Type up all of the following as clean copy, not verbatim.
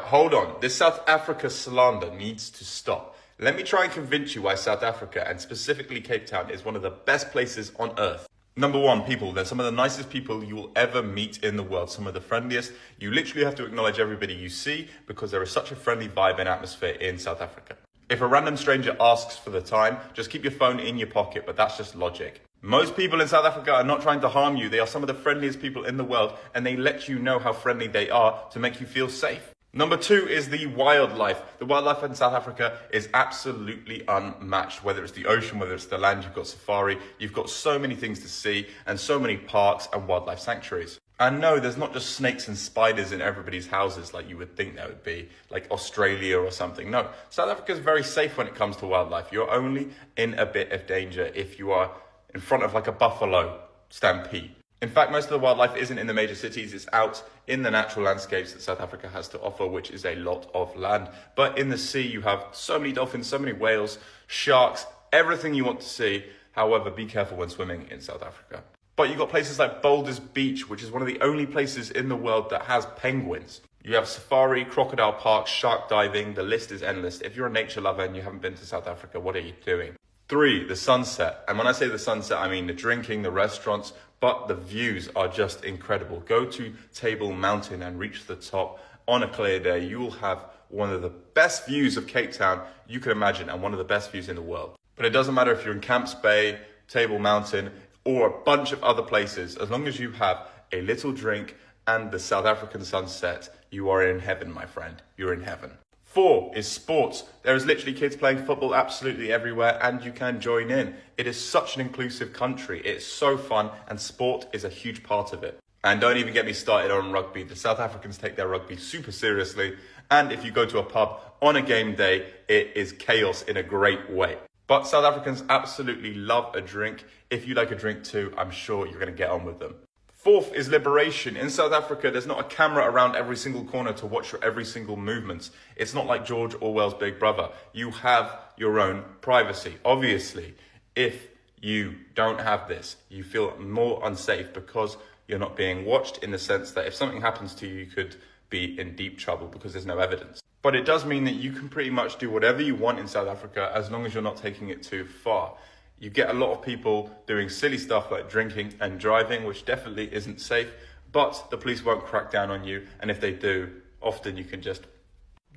hold on. This South Africa slander needs to stop. Let me try and convince you why South Africa, and specifically Cape Town, is one of the best places on earth. Number one, people. They're some of the nicest people you will ever meet in the world. Some of the friendliest. You literally have to acknowledge everybody you see because there is such a friendly vibe and atmosphere in South Africa. If a random stranger asks for the time, just keep your phone in your pocket, but that's just logic. Most people in South Africa are not trying to harm you. They are some of the friendliest people in the world, and they let you know how friendly they are to make you feel safe. Number two is the wildlife. The wildlife in South Africa is absolutely unmatched. Whether it's the ocean, whether it's the land, you've got safari, you've got so many things to see and so many parks and wildlife sanctuaries. And no, there's not just snakes and spiders in everybody's houses like you would think there would be, like Australia or something. No, South Africa is very safe when it comes to wildlife. You're only in a bit of danger if you are in front of like a buffalo stampede. In fact, most of the wildlife isn't in the major cities, it's out in the natural landscapes that South Africa has to offer, which is a lot of land. But in the sea, you have so many dolphins, so many whales, sharks, everything you want to see. However, be careful when swimming in South Africa. But you've got places like Boulders Beach, which is one of the only places in the world that has penguins. You have safari, crocodile parks, shark diving, the list is endless. If you're a nature lover and you haven't been to South Africa, what are you doing? 3, the sunset. And when I say the sunset, I mean the drinking, the restaurants, but the views are just incredible. Go to Table Mountain and reach the top on a clear day. You will have one of the best views of Cape Town you can imagine and one of the best views in the world. But it doesn't matter if you're in Camps Bay, Table Mountain, or a bunch of other places. As long as you have a little drink and the South African sunset, you are in heaven, my friend. You're in heaven. 4 is sports. There is literally kids playing football absolutely everywhere and you can join in. It is such an inclusive country. It's so fun and sport is a huge part of it. And don't even get me started on rugby. The South Africans take their rugby super seriously. And if you go to a pub on a game day, it is chaos in a great way. But South Africans absolutely love a drink. If you like a drink too, I'm sure you're going to get on with them. 4th is liberation. In South Africa, there's not a camera around every single corner to watch your every single movement. It's not like George Orwell's Big Brother. You have your own privacy. Obviously, if you don't have this, you feel more unsafe because you're not being watched, in the sense that if something happens to you, you could be in deep trouble because there's no evidence. But it does mean that you can pretty much do whatever you want in South Africa as long as you're not taking it too far. You get a lot of people doing silly stuff like drinking and driving, which definitely isn't safe, but the police won't crack down on you. And if they do, often you can just...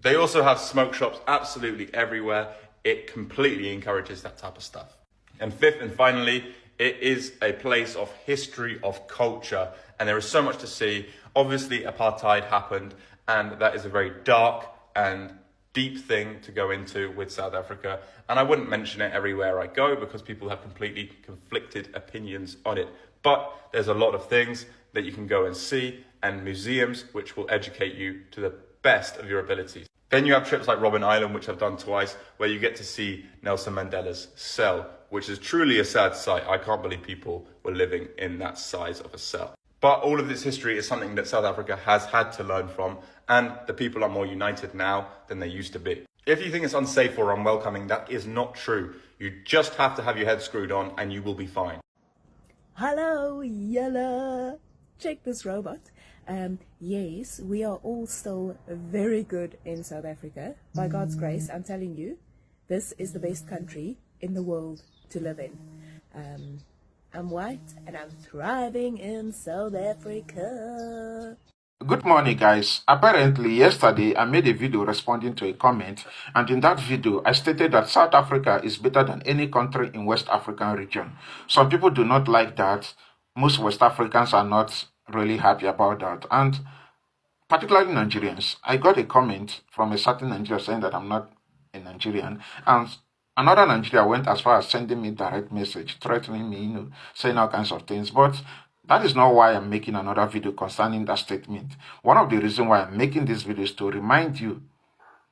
They also have smoke shops absolutely everywhere. It completely encourages that type of stuff. And 5th and finally, it is a place of history, of culture, and there is so much to see. Obviously, apartheid happened, and that is a very dark and deep thing to go into with South Africa, and I wouldn't mention it everywhere I go because people have completely conflicted opinions on it. But there's a lot of things that you can go and see, and museums which will educate you to the best of your abilities. Then you have trips like Robben Island, which I've done twice, where you get to see Nelson Mandela's cell, which is truly a sad sight. I can't believe people were living in that size of a cell. But all of this history is something that South Africa has had to learn from, and the people are more united now than they used to be. If you think it's unsafe or unwelcoming, that is not true. You just have to have your head screwed on and you will be fine. Hello, Yella. Check this robot. Yes, we are all still very good in South Africa. By God's grace, I'm telling you, this is the best country in the world to live in. I'm white and I'm thriving in South Africa. Good morning, guys. Apparently, yesterday I made a video responding to a comment, and in that video I stated that South Africa is better than any country in West African region. Some people do not like that. Most West Africans are not really happy about that, and particularly Nigerians. I got a comment from a certain Nigerian saying that I'm not a Nigerian, and another Nigeria went as far as sending me direct message, threatening me, saying all kinds of things. But that is not why I'm making another video concerning that statement. One of the reasons why I'm making this video is to remind you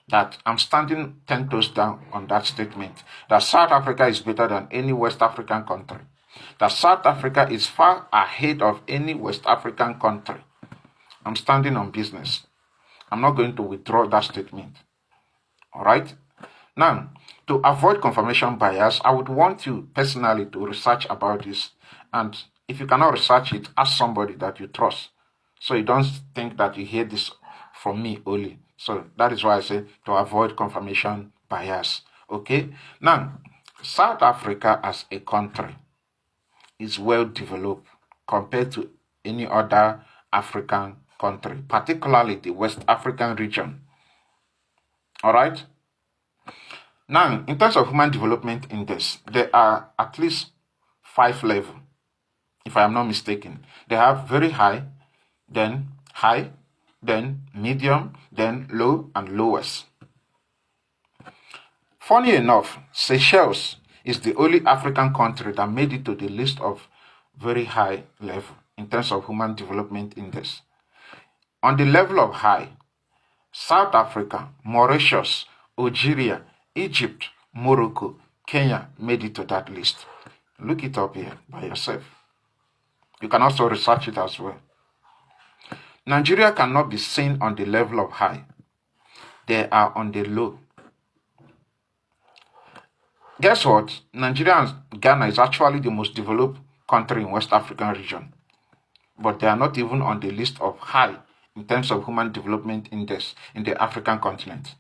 that I'm standing 10 toes down on that statement, that South Africa is better than any West African country, that South Africa is far ahead of any West African country. I'm standing on business. I'm not going to withdraw that statement. All right? Now, to avoid confirmation bias, I would want you personally to research about this. And if you cannot research it, ask somebody that you trust. So you don't think that you hear this from me only. So that is why I say to avoid confirmation bias. Okay. Now, South Africa as a country is well developed compared to any other African country, particularly the West African region. All right. Now, in terms of Human Development Index, there are at least 5 levels, if I am not mistaken. They have very high, then medium, then low, and lowest. Funny enough, Seychelles is the only African country that made it to the list of very high level in terms of Human Development Index. On the level of high, South Africa, Mauritius, Algeria, Egypt, Morocco, Kenya made it to that list. Look it up here by yourself. You can also research it as well. Nigeria cannot be seen on the level of high. They are on the low. Guess what? Nigeria and Ghana is actually the most developed country in West African region. But they are not even on the list of high in terms of Human Development Index in the African continent.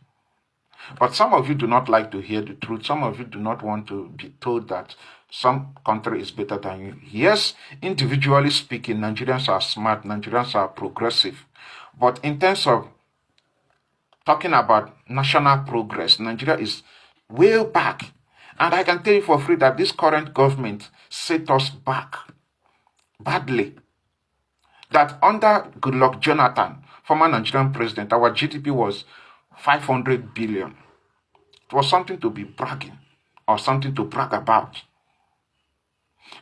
But some of you do not like to hear the truth. Some of you do not want to be told that some country is better than you. Yes, individually speaking, Nigerians are smart, Nigerians are progressive. But in terms of talking about national progress, Nigeria is way back. And I can tell you for free that this current government set us back badly. That under Goodluck Jonathan, former Nigerian president, our GDP was 500 billion. It was something to be bragging or something to brag about.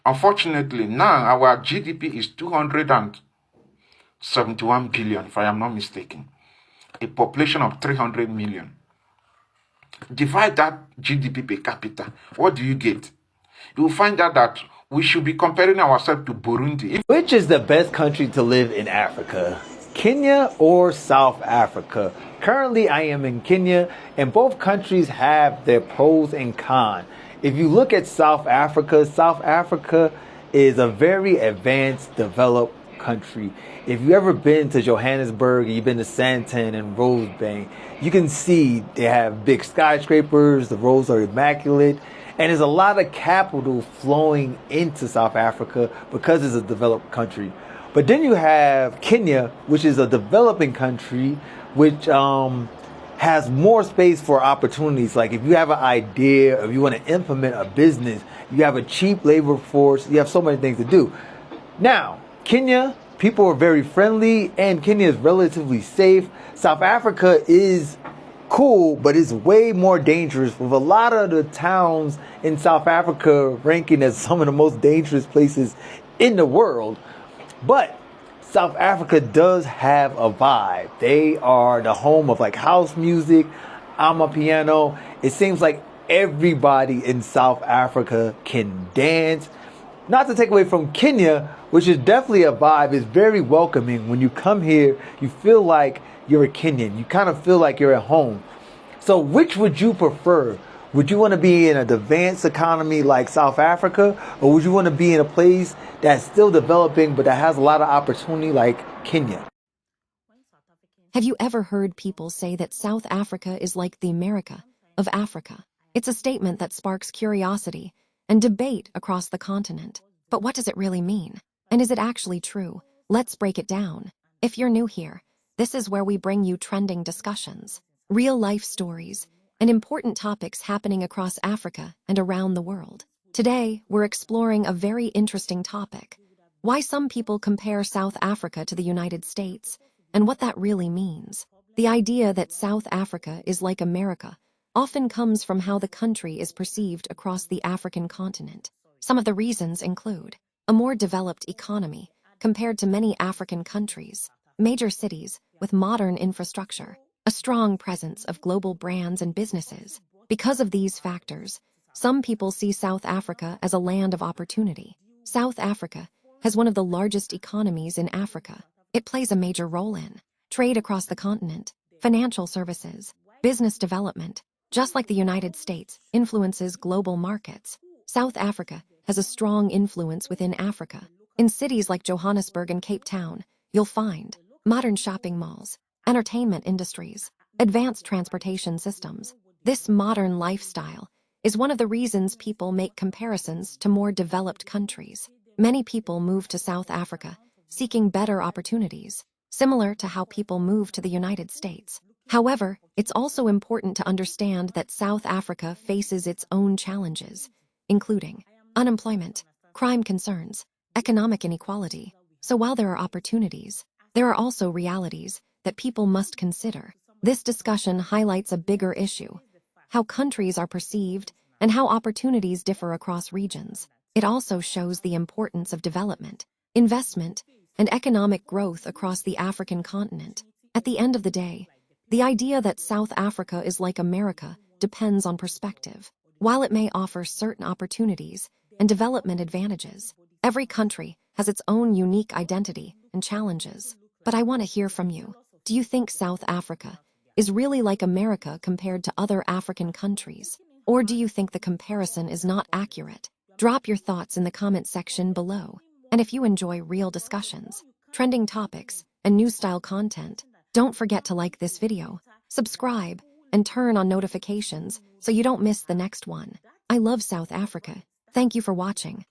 Unfortunately, now our GDP is 271 billion, if I am not mistaken. A population of 300 million. Divide that GDP per capita. What do you get? You will find out that we should be comparing ourselves to Burundi. Which is the best country to live in Africa? Kenya or South Africa? Currently, I am in Kenya, and both countries have their pros and cons. If you look at South Africa is a very advanced, developed country. If you've ever been to Johannesburg, you've been to Sandton and Rosebank, you can see they have big skyscrapers, the roads are immaculate, and there's a lot of capital flowing into South Africa because it's a developed country. But then you have Kenya, which is a developing country, which has more space for opportunities. Like if you have an idea, if you want to implement a business, you have a cheap labor force, you have so many things to do. Now, Kenya, people are very friendly, and Kenya is relatively safe. South Africa is cool, but it's way more dangerous, with a lot of the towns in South Africa ranking as some of the most dangerous places in the world. But South Africa does have a vibe. They are the home of like house music, amapiano. It seems like everybody in South Africa can dance. Not to take away from Kenya, which is definitely a vibe. It's very welcoming. When you come here, you feel like you're a Kenyan. You kind of feel like you're at home. So which would you prefer? Would you want to be in an advanced economy like South Africa, or would you want to be in a place that's still developing but that has a lot of opportunity like Kenya? Have you ever heard people say that South Africa is like the America of Africa? It's a statement that sparks curiosity and debate across the continent. But what does it really mean? And is it actually true? Let's break it down. If you're new here, this is where we bring you trending discussions, real-life stories, and important topics happening across Africa and around the world. Today, we're exploring a very interesting topic: why some people compare South Africa to the United States, and what that really means. The idea that South Africa is like America often comes from how the country is perceived across the African continent. Some of the reasons include a more developed economy compared to many African countries, major cities with modern infrastructure, a strong presence of global brands and businesses. Because of these factors, some people see South Africa as a land of opportunity. South Africa has one of the largest economies in Africa. It plays a major role in trade across the continent, financial services, business development. Just like the United States influences global markets, South Africa has a strong influence within Africa. In cities like Johannesburg and Cape Town, you'll find modern shopping malls, entertainment industries, advanced transportation systems. This modern lifestyle is one of the reasons people make comparisons to more developed countries. Many people move to South Africa seeking better opportunities, similar to how people move to the United States. However, it's also important to understand that South Africa faces its own challenges, including unemployment, crime concerns, economic inequality. So while there are opportunities, there are also realities that people must consider. This discussion highlights a bigger issue: how countries are perceived and how opportunities differ across regions. It also shows the importance of development, investment, and economic growth across the African continent. At the end of the day, the idea that South Africa is like America depends on perspective. While it may offer certain opportunities and development advantages, every country has its own unique identity and challenges. But I want to hear from you. Do you think South Africa is really like America compared to other African countries? Or do you think the comparison is not accurate? Drop your thoughts in the comment section below. And if you enjoy real discussions, trending topics, and new style content, don't forget to like this video, subscribe, and turn on notifications so you don't miss the next one. I love South Africa. Thank you for watching.